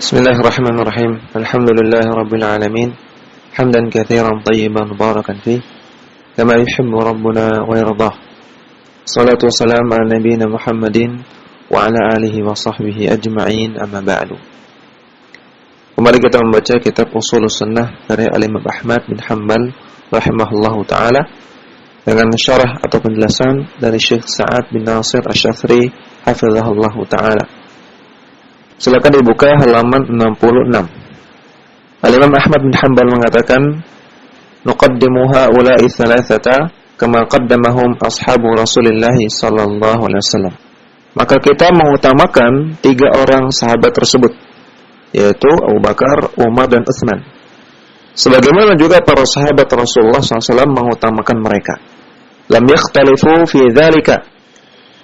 Bismillahirrahmanirrahim. Alhamdulillahirabbil alamin. Hamdan katsiran thayyiban mubarakan fih, kama yuhibbu rabbuna wa yardah. Shalatu wassalamu ala nabiyyina Muhammadin wa ala alihi wa sahbihi ajma'in, amma ba'du. Kembali kita membaca kitab Ushulus Sunnah dari Al-Imam Ahmad bin Hanbal rahimahullahu taala dengan syarah atau penjelasan dari Syekh Sa'ad bin Nasir Asy-Syafri hafizahullahu taala. Silakan dibuka halaman 66. Al-Imam Ahmad bin Hanbal mengatakan, "Nuqaddimu haula'i thalathata kama qaddamahum ashabu Rasulillah sallallahu alaihi wasallam." Maka kita mengutamakan tiga orang sahabat tersebut, yaitu Abu Bakar, Umar dan Utsman. Sebagaimana juga para sahabat Rasulullah SAW mengutamakan mereka. Lam yakhtalifu fi dzalika.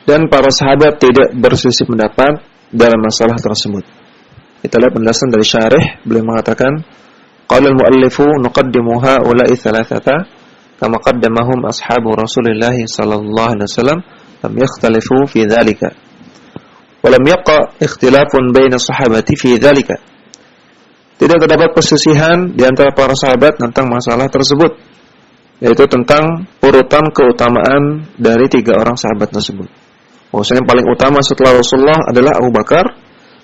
Dan para sahabat tidak berselisih pendapat dalam masalah tersebut. Kita lihat penjelasan dari syarih, beliau mengatakan, qala al-muallifu nuqaddimu haula'i thalathata kama qaddamahum ashabu Rasulillah sallallahu alaihi wasallam lam yakhtalifu fi dzalika. Wa lam yaqa ikhtilafun baina sahabati fi dzalika. Tidak terdapat perselisihan di antara para sahabat tentang masalah tersebut, yaitu tentang urutan keutamaan dari tiga orang sahabat tersebut. Maksudnya yang paling utama setelah Rasulullah adalah Abu Bakar,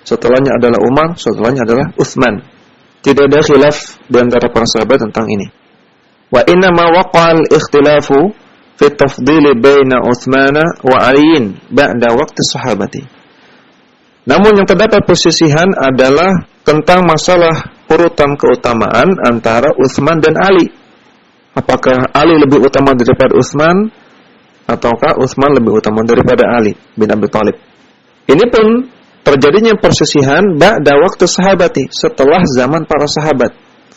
setelahnya adalah Umar, setelahnya adalah Utsman. Tidak ada khilaf di antara para sahabat tentang ini. Wa inna ma waqa'al ikhtilafu fi tafdhil baina Utsman wa Ali ba'da waqti sahabati. Namun yang terdapat persisihan adalah tentang masalah urutan keutamaan antara Utsman dan Ali. Apakah Ali lebih utama daripada Utsman, ataukah Utsman lebih utama daripada Ali bin Abi Thalib? Ini pun terjadinya persisihan ba'da waktu sahabati, setelah zaman para sahabat.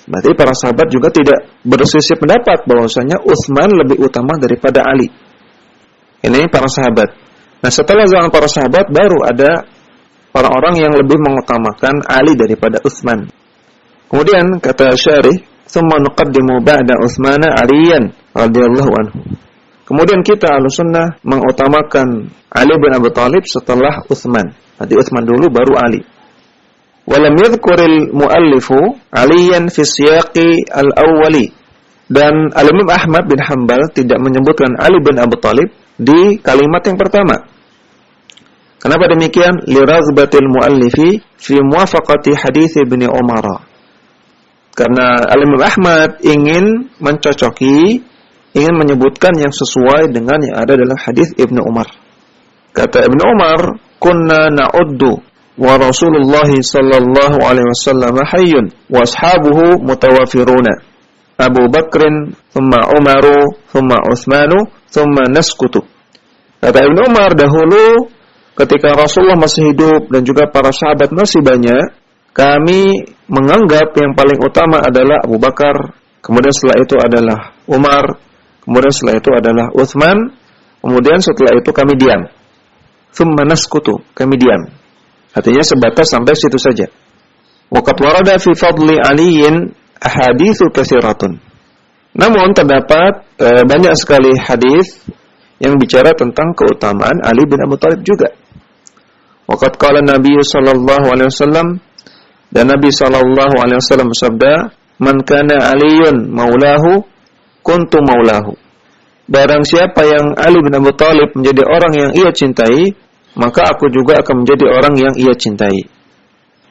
Berarti para sahabat juga tidak berselisih pendapat bahwasanya Utsman lebih utama daripada Ali. Ini para sahabat. Nah, setelah zaman para sahabat baru ada orang-orang yang lebih mengutamakan Ali daripada Utsman. Kemudian kata syarih, "Tsumma nuqaddimu ba'da Utsmana Aliyan radhiyallahu anhu." Kemudian kita Ahlussunnah mengutamakan Ali bin Abi Thalib setelah Utsman. Nanti Utsman dulu baru Ali. Walam yadhkuril muallifu Aliyan fi siyaqi al-awwali. Dan Al-Imam Ahmad bin Hanbal tidak menyebutkan Ali bin Abi Thalib di kalimat yang pertama. Kenapa demikian? Li raghbatil muallifi fi muwafaqati hadits Ibnu Umar. Karena Al-Imam Ahmad ingin menyebutkan yang sesuai dengan yang ada dalam hadis Ibnu Umar. Kata Ibnu Umar, "Kunna na'uddu wa Rasulullah sallallahu alaihi wasallam hayyun wa ashabuhu mutawafiruna. Abu Bakrin, thumma Umaru, thumma Utsmanu, thumma naskutu." Kata Ibnu Umar, dahulu ketika Rasulullah masih hidup dan juga para sahabat masih banyak, kami menganggap yang paling utama adalah Abu Bakar, kemudian setelah itu adalah Umar, kemudian setelah itu adalah Utsman, kemudian setelah itu kami diam. Tsumma naskutu, kami diam. Artinya sebatas sampai situ saja. Wa qad warada fi fadli Aliyin ahaditsu katsiratun. Namun terdapat banyak sekali hadis yang bicara tentang keutamaan Ali bin Abi Thalib juga. Wa qad qala Nabi sallallahu alaihi wasallam, dan Nabi sallallahu alaihi wasallam bersabda, "Man kana Aliyun maulahu kuntu maulahu." Barang siapa yang Ali bin Abi Thalib menjadi orang yang ia cintai, maka aku juga akan menjadi orang yang ia cintai.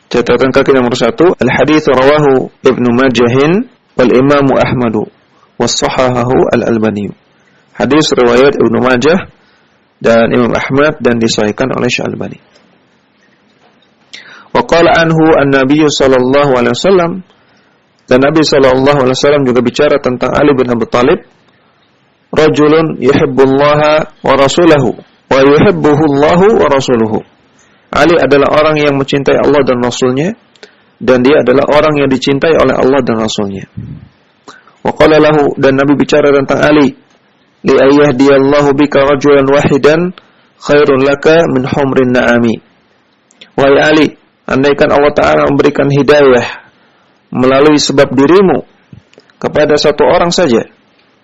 Catatan kaki nomor 1, al-hadits rawahu Ibnu Majah wal Imam Ahmad wa sahahahu al-Albani. Hadis riwayat Ibnu Majah dan Imam Ahmad dan disahihkan oleh Syekh Albani. Wa qala anhu an-nabiy sallallahu alaihi wasallam, dan Nabi sallallahu alaihi wasallam juga bicara tentang Ali bin Abi Thalib, "Rajulun yuhibbullaha wa rasulahu wa yuhibbuhullahu wa rasuluhu." Ali adalah orang yang mencintai Allah dan Rasulnya, dan dia adalah orang yang dicintai oleh Allah dan Rasulnya. Wa qala lahu, dan Nabi bicara tentang Ali, "Li ayyahdiyallahu bika rajulan wahidan khairun laka min humrin na'ami." Wahai Ali, andaikan Allah Ta'ala memberikan hidayah melalui sebab dirimu kepada satu orang saja,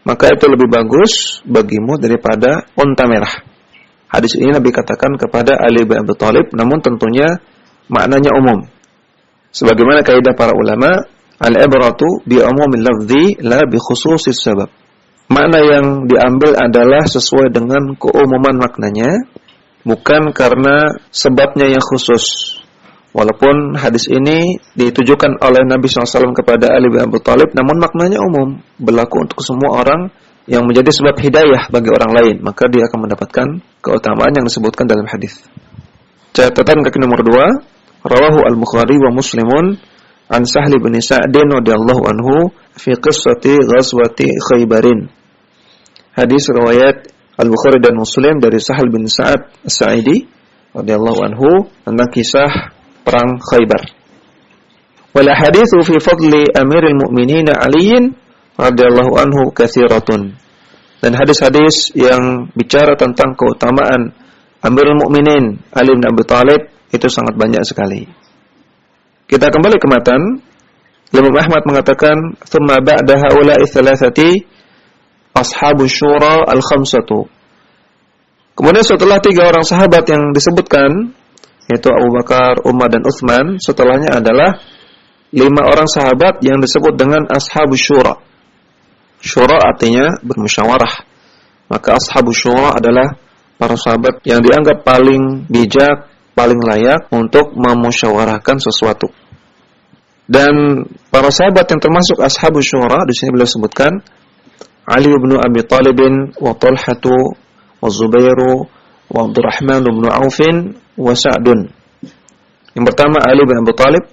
maka itu lebih bagus bagimu daripada unta merah. Hadis ini Nabi katakan kepada Ali bin Abi Thalib, namun tentunya maknanya umum. Sebagaimana kaidah para ulama, al-ibratu bi umumil lafzi la bi khususis sabab. Makna yang diambil adalah sesuai dengan keumuman maknanya, bukan karena sebabnya yang khusus. Walaupun hadis ini ditujukan oleh Nabi SAW kepada Ali bin Abi Thalib, namun maknanya umum, berlaku untuk semua orang yang menjadi sebab hidayah bagi orang lain, maka dia akan mendapatkan keutamaan yang disebutkan dalam hadis. Catatan kaki nomor 2, rawahu al-Bukhari wa Muslimun an Sahl bin Sa'd radhiyallahu anhu fi qissati ghazwati Khaybarin. Hadis riwayat Al-Bukhari dan Muslim dari Sahl bin Sa'ad As-Sa'idi radhiyallahu anhu tentang kisah perang Khaybar. Wal haditsu fi fadli Amirul Mukminin Ali radhiyallahu anhu katsiratun. Dan hadis-hadis yang bicara tentang keutamaan Amirul Mukminin Ali bin Abi Thalib itu sangat banyak sekali. Kita kembali ke matan. Imam Ahmad mengatakan, "Tsumma ba'da haula'i thalathati ashabus syura al-khamsatu." Kemudian setelah 3 orang sahabat yang disebutkan, yaitu Abu Bakar, Umar dan Utsman, setelahnya adalah 5 orang sahabat yang disebut dengan ashabus syura. Syura artinya bermusyawarah. Maka ashabus syura adalah para sahabat yang dianggap paling bijak, paling layak untuk memusyawarahkan sesuatu. Dan para sahabat yang termasuk ashabus syura di sini beliau sebutkan Ali bin Abi Thalib wa Talhatu wa Zubairu wa Abdurrahman bin Auf wa Sa'dun. Yang pertama Ali bin Abi Thalib,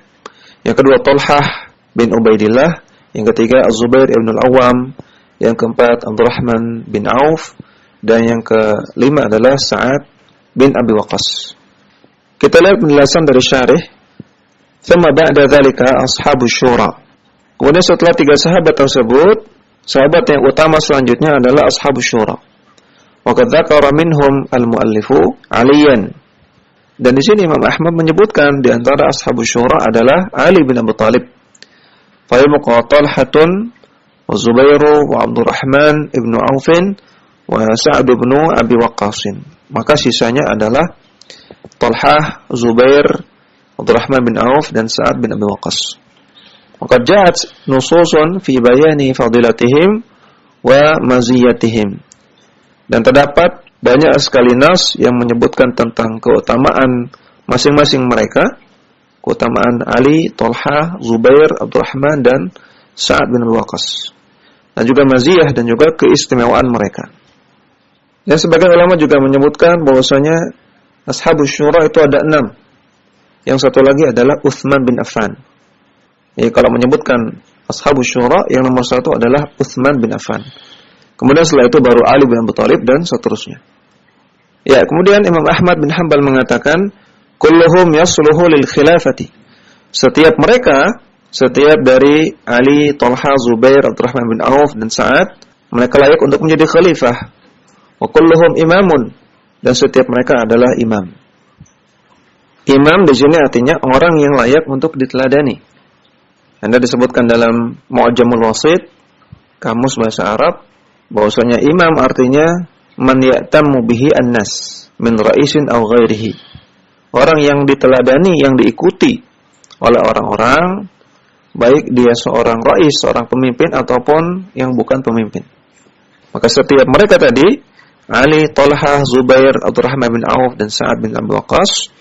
yang kedua Talhah bin Ubaidillah, yang ketiga Az-Zubair ibn al-Awwam, yang keempat Abdurrahman bin Auf, dan yang kelima adalah Sa'ad bin Abi Waqqas. Kita lihat penjelasan dari syarih. Thumma ba'da dzalika ashabus syura. Kemudian setelah 3 sahabat tersebut, sahabat yang utama selanjutnya adalah ashabus syura. Wa qad dzakara minhum al-muallifu Aliyan. Dan di sini Imam Ahmad menyebutkan di antara ashabus syura adalah Ali bin Abi Thalib. Fa yabqa Talhatun wa Zubairu wa Abdurrahman ibn Auf wa Sa'd bin Abi Waqqas. Maka sisanya adalah Talhah, Zubair, Abdurrahman bin Auf dan Sa'd bin Abi Waqqas. Maka ja'at nususun fi bayani fadilatihim wa maziyatihim. Dan terdapat banyak sekali nas yang menyebutkan tentang keutamaan masing-masing mereka, keutamaan Ali, Talhah, Zubair, Abdurrahman dan Sa'd bin Abi Waqqas. Dan juga maziyah dan juga keistimewaan mereka. Dan sebagian ulama juga menyebutkan bahwasanya ashabus syura itu ada 6. Yang satu lagi adalah Utsman bin Affan. Jadi kalau menyebutkan ashabus syura, yang nomor 1 adalah Utsman bin Affan. Kemudian setelah itu baru Ali bin Abi Thalib dan seterusnya. Ya, kemudian Imam Ahmad bin Hanbal mengatakan, kulluhum yasluhu lil khilafati. Setiap mereka, setiap dari Ali, Talha, Zubair, Abdurrahman bin Auf dan Sa'ad, mereka layak untuk menjadi khalifah. Wa kulluhum imamun, dan setiap mereka adalah imam. Imam di sini artinya orang yang layak untuk diteladani. Anda disebutkan dalam Mu'jamul Wasit, kamus bahasa Arab, bahwasanya imam artinya man ya'tammu bihi an-nas min ra'isin aw ghairihi. Orang yang diteladani, yang diikuti oleh orang-orang, baik dia seorang rais, seorang pemimpin ataupun yang bukan pemimpin. Maka setiap mereka tadi, Ali, Talha, Zubair, Abdurrahman bin Auf dan Sa'ad bin Abi Waqqas,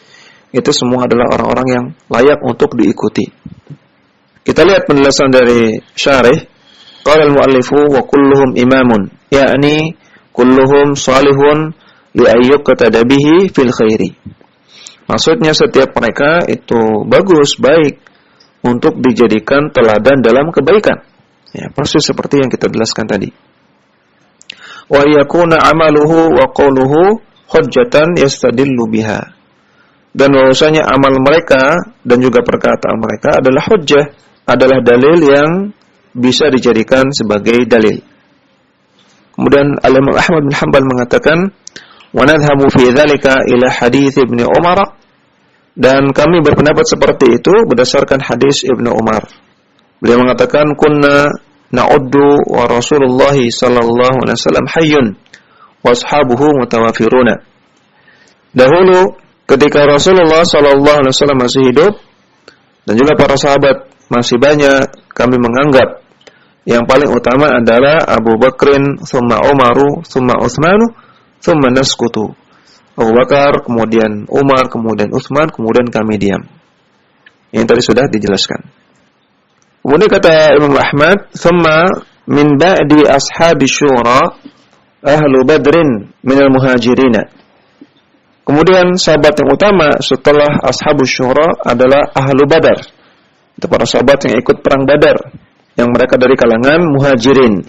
itu semua adalah orang-orang yang layak untuk diikuti. Kita lihat penjelasan dari syarih. Qala al-muallifu wa kulluhum imamun, yakni kulluhum salihun li ayyuqtada bihi fil khairi. Maksudnya setiap mereka itu bagus, baik untuk dijadikan teladan dalam kebaikan. Ya, persis seperti yang kita jelaskan tadi. Wa yakuna amaluhu wa qawluhu hujjatan yastadillu biha. Dan bahwasanya amal mereka dan juga perkataan mereka adalah hujjah, adalah dalil yang bisa dijadikan sebagai dalil. Kemudian Imam Ahmad bin Hanbal mengatakan, wa nadhhabu fi dzalika ila hadits Ibnu Umar, dan kami berpendapat seperti itu berdasarkan hadis Ibnu Umar. Beliau mengatakan, kunna na'uddu wa Rasulullah sallallahu alaihi wasallam hayyun wa ashabuhu mutawafiruna. Dahulu ketika Rasulullah sallallahu alaihi wasallam masih hidup Dan juga para sahabat masih banyak kami menganggap yang paling utama adalah Abu Bakrin, thumma Umaru, thumma Utsmanu, thumma naskutu. Abu Bakar, kemudian Umar, kemudian Utsman, kemudian kami diam. Yang tadi sudah dijelaskan. Kemudian kata Imam Ahmad, thumma min ba'di ashabi syura ahlu badrin minal muhajirina. Kemudian sahabat yang utama setelah ashabus syura adalah ahlu badar. Itu para sahabat yang ikut perang Badar, yang mereka dari kalangan muhajirin.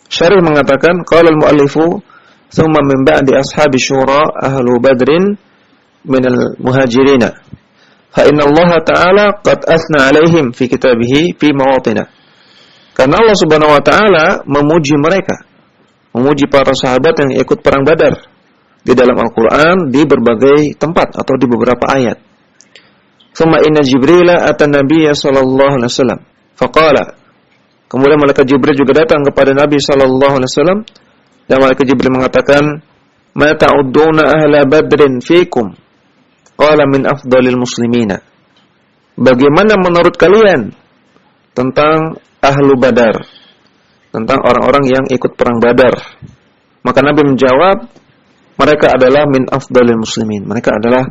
Syarih mengatakan, qala al-muallifu thumma min ba'di ashabi syura ahlu badrin minal muhajirina. Fa inna Allah Ta'ala qad athna alaihim fi kitabihi fi mawatina. Karena Allah Subhanahu wa taala memuji mereka, memuji para sahabat yang ikut perang Badar di dalam Al-Qur'an di berbagai tempat atau di beberapa ayat. Thumma inna Jibrila atan Nabiyya sallallahu alaihi wasallam faqala. Kemudian malaikat Jibril juga datang kepada Nabi sallallahu alaihi wasallam dan malaikat Jibril mengatakan, "Ma ta'udduna ahla badrin fikum?" Qala min afdalil muslimina. Bagaimana menurut kalian tentang ahlu Badar, tentang orang-orang yang ikut perang Badar? Maka Nabi menjawab, mereka adalah min afdalil muslimin. Mereka adalah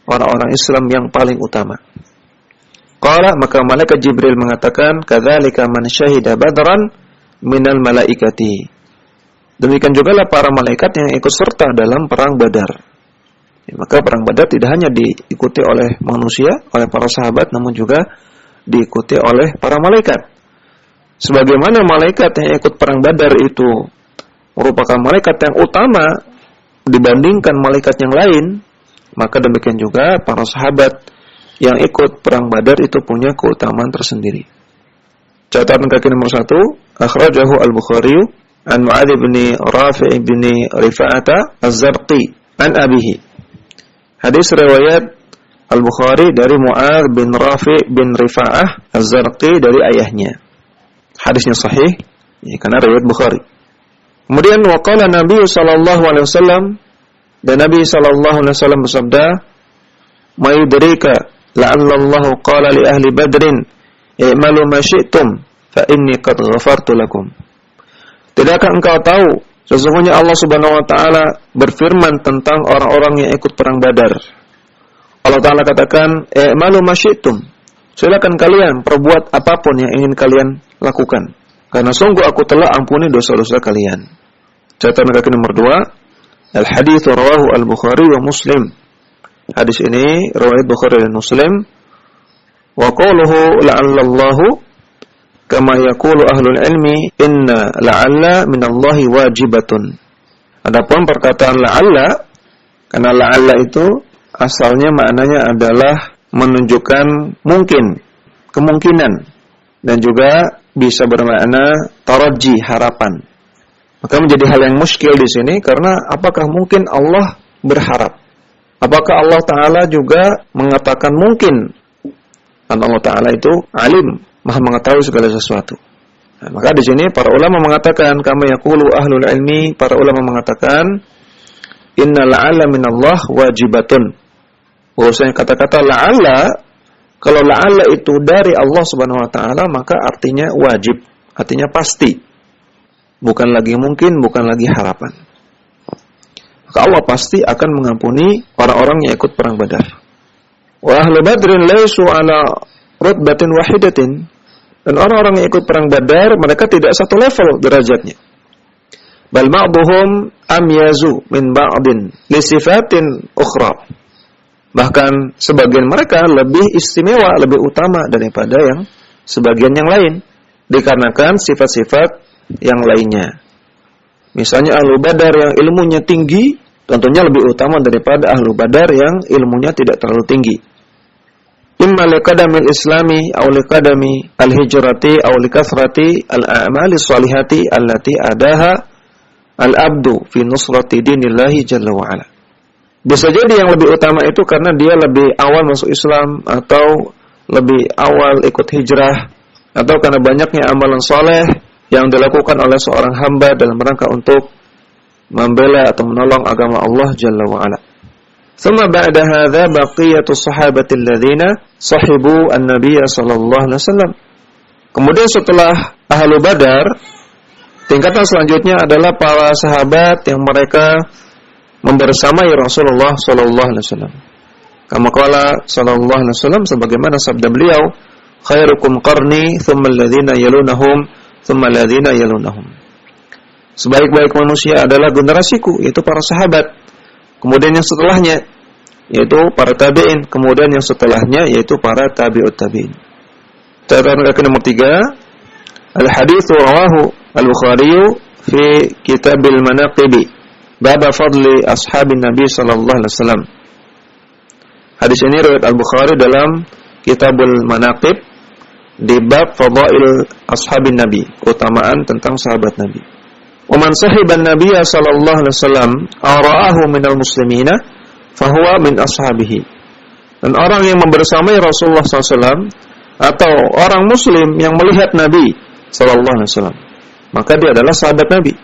orang-orang Islam yang paling utama. Qala, maka malaikat Jibril mengatakan, kadzalika man syahida badran minal malaikati. Demikian juga lah para malaikat yang ikut serta dalam perang Badar. Maka perang Badar tidak hanya diikuti oleh manusia, oleh para sahabat, namun juga diikuti oleh para malaikat. Sebagaimana malaikat yang ikut perang Badar itu merupakan malaikat yang utama dibandingkan malaikat yang lain, maka demikian juga para sahabat yang ikut perang Badar itu punya keutamaan tersendiri. Catatan kaki nomor 1, akhrajahu al-Bukhari an Mu'adz bin Rafi' bin Rifa'ata Az-Zarqi an abihi. Hadis riwayat Al-Bukhari dari Mu'adz bin Rafi' bin Rifa'ah Az-Zarqi dari ayahnya. Hadisnya sahih, ya, karena riwayat Bukhari. Kemudian waqala Nabi sallallahu alaihi wasallam, dan Nabi sallallahu alaihi wasallam bersabda, "Ma yudrika la'alla Allah qala li ahli Badrin, i'malu ma syi'tum fa inni qad ghafartu lakum." Tidakkah engkau tahu sesungguhnya Allah Subhanahu wa taala berfirman tentang orang-orang yang ikut perang Badar. Allah Taala katakan, "I'malu ma syi'tum." Silakan kalian perbuat apapun yang ingin kalian lakukan, karena sungguh aku telah ampuni dosa-dosa kalian. Catatan kaki nomor 2, al-hadits rawahu al-Bukhari wa Muslim. Hadis ini riwayat Bukhari dan Muslim. Wa qawluhu la'alla Allahu kama yaqulu ahlul ilmi inna la'alla minallahi wajibatun. Adapun perkataan la'alla, karena la'alla itu asalnya maknanya adalah menunjukkan mungkin, kemungkinan, dan juga bisa bermakna taraji, harapan. Maka menjadi hal yang muskil di sini, karena apakah mungkin Allah berharap? Apakah Allah Ta'ala juga mengatakan mungkin? Karena Allah Ta'ala itu alim, maha mengetahui segala sesuatu. Nah, maka di sini para ulama mengatakan, kama yaqulu ahlul ilmi, para ulama mengatakan, inna la'alla minallah wajibatun. Bahwasanya kata-kata la'alla, kalau la'alla itu dari Allah Subhanahu wa taala, maka artinya wajib, artinya pasti. Bukan lagi mungkin, bukan lagi harapan. Maka Allah pasti akan mengampuni para orang yang ikut perang Badar. Wa ahlu badrin laisu ala rutbatin wahidatin. Dan orang-orang yang ikut perang Badar, mereka tidak satu level derajatnya. Bal ba'duhum amyazu min ba'din li sifatin ukhra. Bahkan sebagian mereka lebih istimewa, lebih utama daripada yang sebagian yang lain, dikarenakan sifat-sifat yang lainnya. Misalnya ahlu Badar yang ilmunya tinggi, tentunya lebih utama daripada ahlu Badar yang ilmunya tidak terlalu tinggi. Imma liqadamil islami aw liqadami al-hijrati aw likathrati al-a'mali shalihati allati adaha al-abdu fi nusrati dinillahi jalla wa ala. Bisa jadi yang lebih utama itu karena dia lebih awal masuk Islam, atau lebih awal ikut hijrah, atau karena banyaknya amalan soleh yang dilakukan oleh seorang hamba dalam rangka untuk membela atau menolong agama Allah Jalla wa'ala. Thumma ba'da hadza baqiyatu sahabatil ladzina sahibu an-nabiy sallallahu alaihi wasallam. Kemudian setelah Ahlu Badar, tingkatan selanjutnya adalah para sahabat yang mereka membersamai Rasulullah sallallahu alaihi wasallam. Kama qala sallallahu alaihi wasallam, sebagaimana sabda beliau, khairukum qarni thumma alladhina yalunahum thumma alladhina yalunahum. Sebaik-baik manusia adalah generasiku, yaitu para sahabat. Kemudian yang setelahnya yaitu para tabi'in, kemudian yang setelahnya yaitu para tabi'ut tabi'in. Catatan kaki nomor 3, al-haditsu rawahu al-Bukhari fi Kitabil Manaqib bab fadli ashabin Nabi sallallahu alaihi wasallam. Hadis ini riwayat Al-Bukhari dalam Kitabul Manaqib di bab fadail ashabin Nabi, keutamaan tentang sahabat Nabi. Wa man sahiban Nabiy sallallahu alaihi wasallam ara'ahu minal muslimina fahuwa min ashabihi. Dan orang yang membersamai Rasulullah SAW atau orang muslim yang melihat Nabi sallallahu alaihi wasallam, maka dia adalah sahabat Nabi.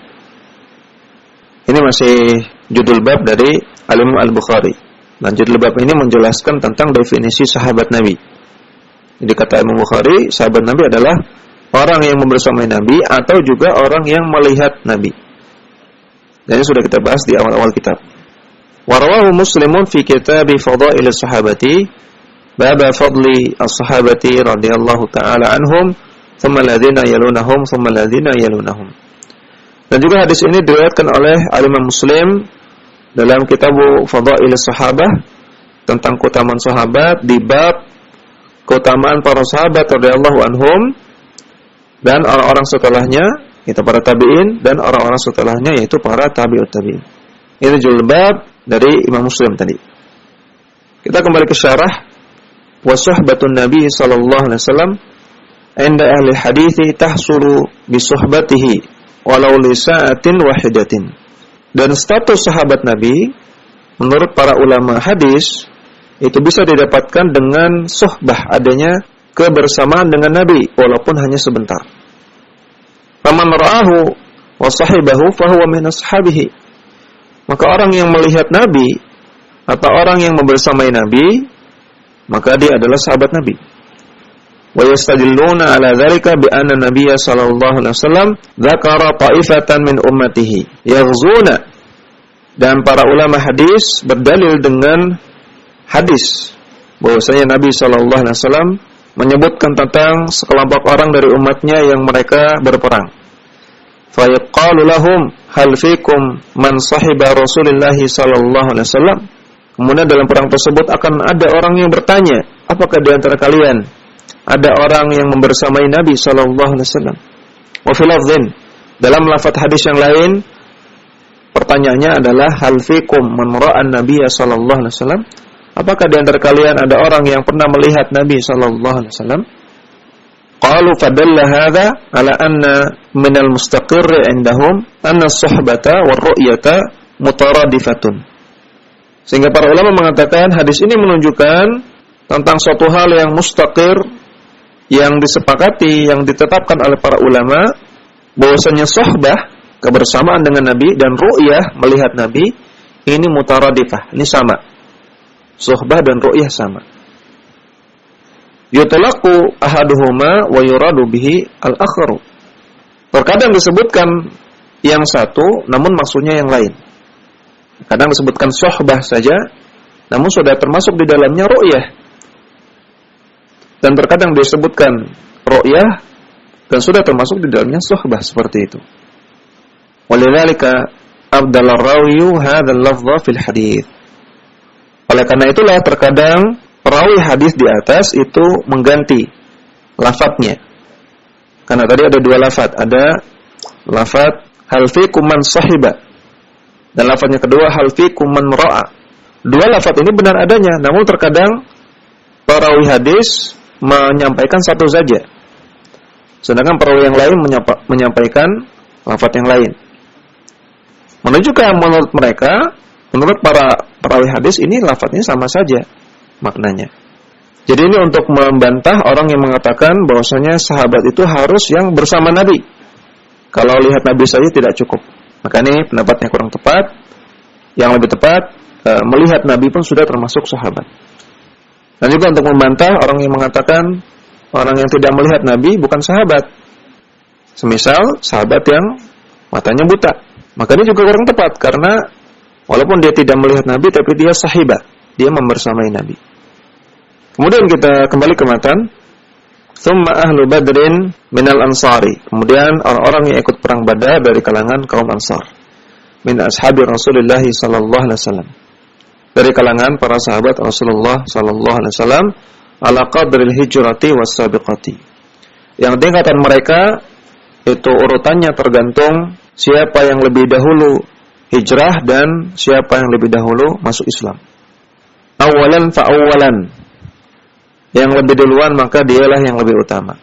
Ini masih judul bab dari Al-Imam Al-Bukhari. Dan judul bab ini menjelaskan tentang definisi sahabat Nabi. Jadi kata Imam Bukhari, sahabat Nabi adalah orang yang membersamai Nabi atau juga orang yang melihat Nabi. Dan ini sudah kita bahas di awal-awal kitab. Warawahu Muslimun fi kitabi fadail sahabati bab fadli as-sahabati radhiyallahu ta'ala anhum thumma alladhina yalunahum thumma alladhina yalunahum. Dan juga hadis ini diriwayatkan oleh Al-Imam Muslim dalam kitab Fadail Sahabah tentang keutamaan sahabat di bab keutamaan para sahabat radhiyallahu anhum dan orang-orang setelahnya yaitu para tabi'in dan orang-orang setelahnya yaitu para tabi'ut tabi'in. Ini judul bab dari Imam Muslim tadi. Kita kembali ke syarah. Wa suhbatun Nabi sallallahu alaihi wasallam inda ahli hadithi tahsulu bi suhbatihi walau li sa'atin wahidatin. Dan status sahabat Nabi menurut para ulama hadis itu bisa didapatkan dengan suhbah, adanya kebersamaan dengan Nabi walaupun hanya sebentar. Faman ra'ahu wa sahibahu fahuwa min ashabihi. Maka orang yang melihat Nabi atau orang yang membersamai Nabi, maka dia adalah sahabat Nabi. Wa yastadilluna ala dzalika bi anna Nabiyya sallallahu alaihi wasallam dzakara ta'ifatan min ummatihi yaghzuna. Dan para ulama hadis berdalil dengan hadis bahwasanya Nabi sallallahu alaihi wasallam menyebutkan tentang sekelompok orang dari umatnya yang mereka berperang. Fa yaqalu lahum hal fikum man sahiba Rasulillah sallallahu alaihi wasallam. Kemudian dalam perang tersebut akan ada orang yang bertanya, apakah di antara kalian ada orang yang membersamai Nabi sallallahu alaihi wasallam? Wa fil lafdhin, dalam lafaz hadis yang lain pertanyaannya adalah hal fikum man ra'an Nabiy sallallahu alaihi wasallam? Apakah di antara kalian ada orang yang pernah melihat Nabi sallallahu alaihi wasallam? Qalu fadalla hadza ala anna min al-mustaqirr indahum anna as-suhbata war-ru'yata mutaradifatun. Sehingga para ulama mengatakan hadis ini menunjukkan tentang suatu hal yang mustaqir, yang disepakati, yang ditetapkan oleh para ulama, bahwasanya suhbah, kebersamaan dengan Nabi, dan ru'yah, melihat Nabi, ini mutaradifah, ini sama. Suhbah dan ru'yah sama. Yutlaqu ahaduhuma wa yuradu bihi al-akharu. Terkadang disebutkan yang satu, namun maksudnya yang lain. Kadang disebutkan suhbah saja, namun sudah termasuk di dalamnya ru'yah. Dan terkadang disebutkan ru'yah dan sudah termasuk di dalamnya suhbah, seperti itu. Walidzalika abdallar rawiyu hadzal lafdha fil hadits. Oleh karena itulah terkadang perawi hadis di atas itu mengganti lafadznya. Karena tadi ada dua lafadz, ada lafadz hal fikum man sahiba dan lafadznya kedua hal fikum man ra'a. Dua lafadz ini benar adanya, namun terkadang perawi hadis menyampaikan satu saja, sedangkan perawi yang lain menyampaikan lafadz yang lain. Menunjukkan menurut mereka, menurut para perawi hadis ini lafadznya sama saja maknanya. Jadi ini untuk membantah orang yang mengatakan bahwasanya sahabat itu harus yang bersama Nabi. Kalau lihat Nabi saja tidak cukup. Maka ini pendapatnya kurang tepat. Yang lebih tepat melihat Nabi pun sudah termasuk sahabat. Dan juga untuk membantah orang yang mengatakan orang yang tidak melihat Nabi bukan sahabat. Semisal sahabat yang matanya buta. Maka ini juga kurang tepat karena walaupun dia tidak melihat Nabi tapi dia sahibat, dia membersamai Nabi. Kemudian kita kembali ke matan. Tsumma ahlu badrin minal ansari. Kemudian orang-orang yang ikut perang Badar dari kalangan kaum Ansar. Min ashabi Rasulullah sallallahu alaihi wasallam. Dari kalangan para sahabat Rasulullah sallallahu alaihi wasallam ala qadril hijrati was sabiqati. Yang tingkatan mereka itu urutannya tergantung siapa yang lebih dahulu hijrah dan siapa yang lebih dahulu masuk Islam. Awalan fa awalan. Yang lebih duluan maka dialah yang lebih utama.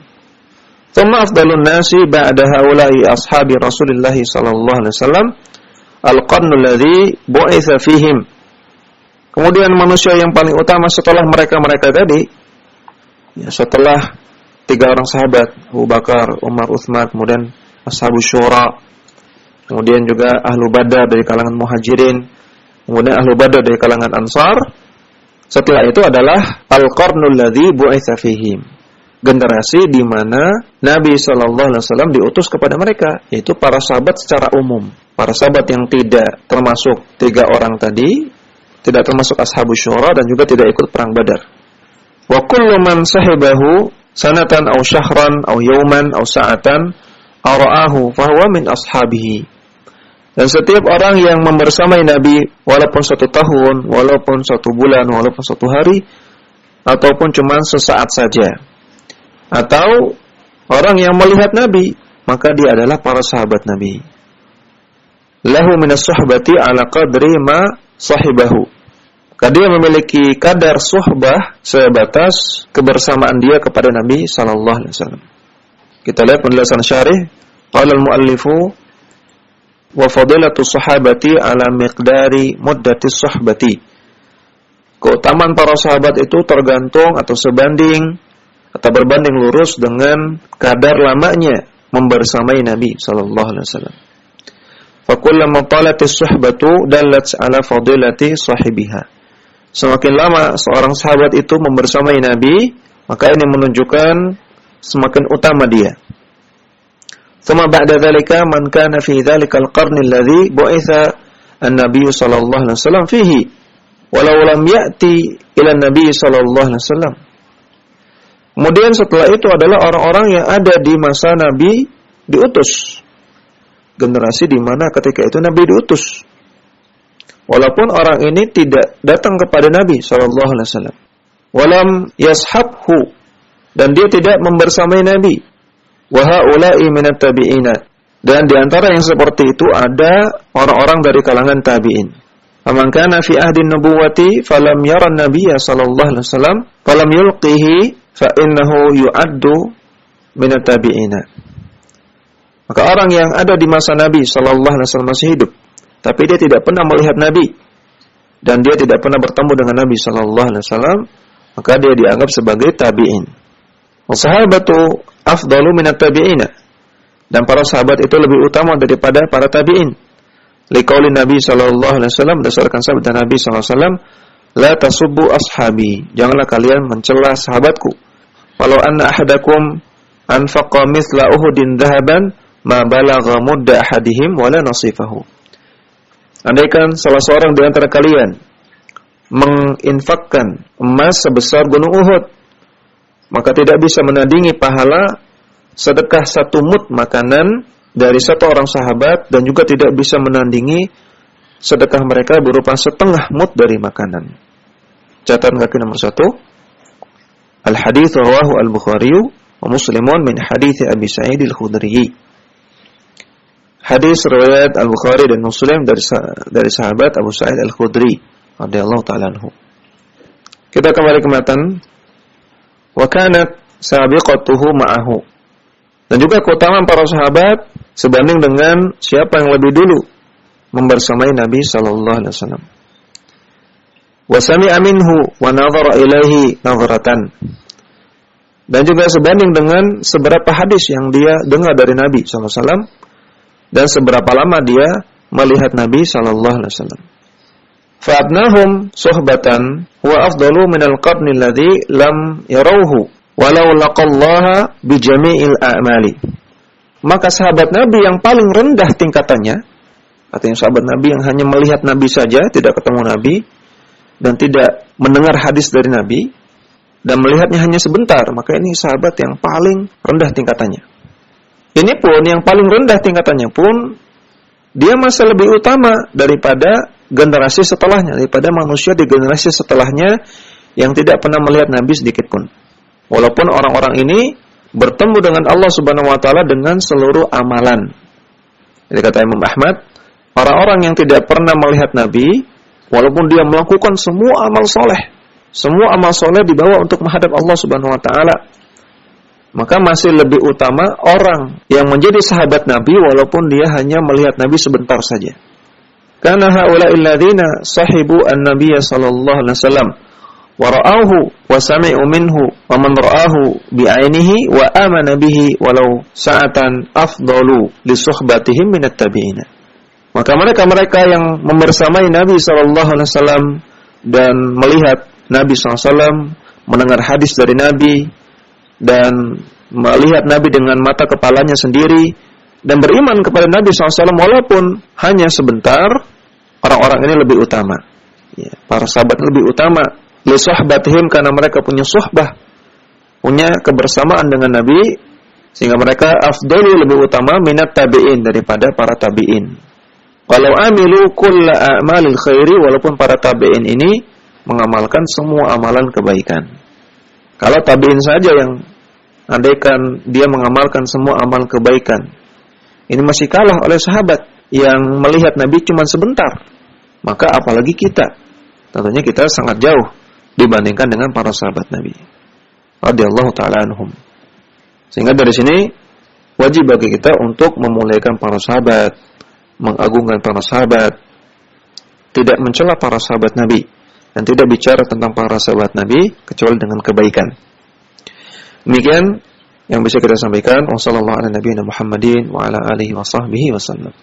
Tsumma afdalun nasi ba'da haula'i ashabi Rasulillah sallallahu alaihi wasallam al-qarnu alladhi bu'itsa fihim. Kemudian manusia yang paling utama setelah mereka tadi, ya setelah 3 orang sahabat, Abu Bakar, Umar, Utsman, kemudian Ashabus Syura, kemudian juga Ahlu Badar dari kalangan Muhajirin, kemudian Ahlu Badar dari kalangan Ansar. Setelah itu adalah al-qarnul ladzi bu'itsa fihim. Generasi di mana Nabi sallallahu alaihi wasallam diutus kepada mereka, yaitu para sahabat secara umum. Para sahabat yang tidak termasuk 3 orang tadi, tidak termasuk Ashabus Syura dan juga tidak ikut perang Badar. Wa kullu man sahibahu sanatan aw syahran aw yawman aw sa'atan ara'ahu fa huwa min ashabihi. Dan setiap orang yang membersamai Nabi walaupun 1 tahun, walaupun 1 bulan, walaupun 1 hari, ataupun cuma sesaat saja, atau orang yang melihat Nabi, maka dia adalah para sahabat Nabi. Lahu minas suhbati ala qadri ma sahibahu. Maka dia memiliki kadar suhbah sebatas kebersamaan dia kepada Nabi sallallahu alaihi wasallam. Kita lihat penjelasan syarih. Qala al-muallifu wa fadilatu sahabati ala miqdari muddati suhbati. Keutamaan para sahabat itu tergantung atau sebanding atau berbanding lurus dengan kadar lamanya membersamai Nabi sallallahu alaihi wasallam. Fa kullama talatis suhbatu dallat ala fadilati sahibiha. Semakin lama seorang sahabat itu membersamai Nabi, maka ini menunjukkan semakin utama dia. Thumma ba'da dzalika man kana fi dzalikal qarni alladhi bu'itsa an-nabiy sallallahu alaihi wasallam fihi walau lam ya'ti ila an-nabiy sallallahu alaihi wasallam. Kemudian setelah itu adalah orang-orang yang ada di masa Nabi diutus. Generasi di mana ketika itu Nabi diutus. Walaupun orang ini tidak datang kepada Nabi sallallahu alaihi wasallam. Walam yashabhu, dan dia tidak membersamai Nabi. Wa haula'i minat tabi'ina, dan di antara yang seperti itu ada orang-orang dari kalangan tabi'in. Faman kana fi ahdin nubuwati falam yara an-nabiyya sallallahu alaihi wasallam falam yulqihi fa innahu yu'addu minat tabi'ina. Maka orang yang ada di masa Nabi sallallahu alaihi wasallam masih hidup, tapi dia tidak pernah melihat Nabi dan dia tidak pernah bertemu dengan Nabi sallallahu alaihi wasallam, maka dia dianggap sebagai tabi'in. Sahabatu afdalu minat tabi'ina, dan para sahabat itu lebih utama daripada para tabi'in. Liqauli Nabi sallallahu alaihi wasallam, berdasarkan sabda Nabi sallallahu alaihi wasallam, la tasubbu ashabi, janganlah kalian mencela sahabatku. Walau anna ahadakum anfaqa mithla uhudin dhahaban ma balagha mudda ahadihim wala nasifahu. Andaikan salah seorang di antara kalian menginfakkan emas sebesar gunung Uhud, maka tidak bisa menandingi pahala sedekah 1 mud makanan dari 1 orang sahabat, dan juga tidak bisa menandingi sedekah mereka berupa 1/2 mud dari makanan. Catatan kaki nomor 1. Al-hadits rawahu al-Bukhari wa Muslimun min hadits Abi Sa'id al-Khudri. Hadis riwayat Al-Bukhari dan Muslim dari sahabat Abu Sa'id al-Khudri radhiyallahu ta'ala anhu. Kita kembali ke matan. Wa kanat sabiqatuhu ma'ahu. Dan juga keutamaan para sahabat sebanding dengan siapa yang lebih dulu membersamai Nabi sallallahu alaihi wasallam. Wa sami'a minhu wa nadhara ilaihi nadhratan. Dan juga sebanding dengan seberapa hadis yang dia dengar dari Nabi sallallahu alaihi wasallam dan seberapa lama dia melihat Nabi sallallahu alaihi wasallam. fa'abnahum suhbatan wa afdalu minal qarni alladhi lam yarawhu walau laqallaha bijami'il a'mali. Maka sahabat Nabi yang paling rendah tingkatannya, artinya sahabat Nabi yang hanya melihat Nabi saja, tidak ketemu Nabi dan tidak mendengar hadis dari Nabi dan melihatnya hanya sebentar, maka ini sahabat yang paling rendah tingkatannya. Ini pun yang paling rendah tingkatannya pun dia masih lebih utama daripada generasi setelahnya, daripada manusia di generasi setelahnya yang tidak pernah melihat Nabi sedikit pun. Walaupun orang-orang ini bertemu dengan Allah Subhanahu wa taala dengan seluruh amalan. Jadi kata Imam Ahmad, orang-orang yang tidak pernah melihat Nabi, walaupun dia melakukan semua amal soleh dibawa untuk menghadap Allah Subhanahu wa taala, maka masih lebih utama orang yang menjadi sahabat Nabi walaupun dia hanya melihat Nabi sebentar saja. Karena haula'il ladzina sahibu an-nabiy sallallahu alaihi wasallam wa ra'awhu wa sami'u minhu wa man ra'ahu bi'ainihi wa amana bihi walau sa'atan afdalu li suhbatihim minat tabi'in. Maka mereka yang membersamai Nabi sallallahu alaihi wasallam dan melihat Nabi sallallahu alaihi wasallam, mendengar hadis dari Nabi dan melihat Nabi dengan mata kepalanya sendiri dan beriman kepada Nabi SAW walaupun hanya sebentar, orang-orang ini lebih utama. Ya, para sahabat lebih utama li suhbatihim karena mereka punya suhbah, punya kebersamaan dengan Nabi, sehingga mereka afdalu lebih utama minat tabi'in daripada para tabi'in. Walau amilu kulla a'malil khairi, walaupun para tabi'in ini mengamalkan semua amalan kebaikan. Kalau tabi'in saja yang andaikan dia mengamalkan semua amal kebaikan, ini masih kalah oleh sahabat yang melihat Nabi cuma sebentar, maka apalagi kita. Tentunya kita sangat jauh dibandingkan dengan para sahabat Nabi radhiyallahu taala anhum. Sehingga dari sini wajib bagi kita untuk memuliakan para sahabat, mengagungkan para sahabat, tidak mencela para sahabat Nabi, dan tidak bicara tentang para sahabat Nabi kecuali dengan kebaikan. Demikian yang bisa kita sampaikan. Wassallallahu ala nabiyina Muhammadin wa ala alihi wa sahbihi wasallam.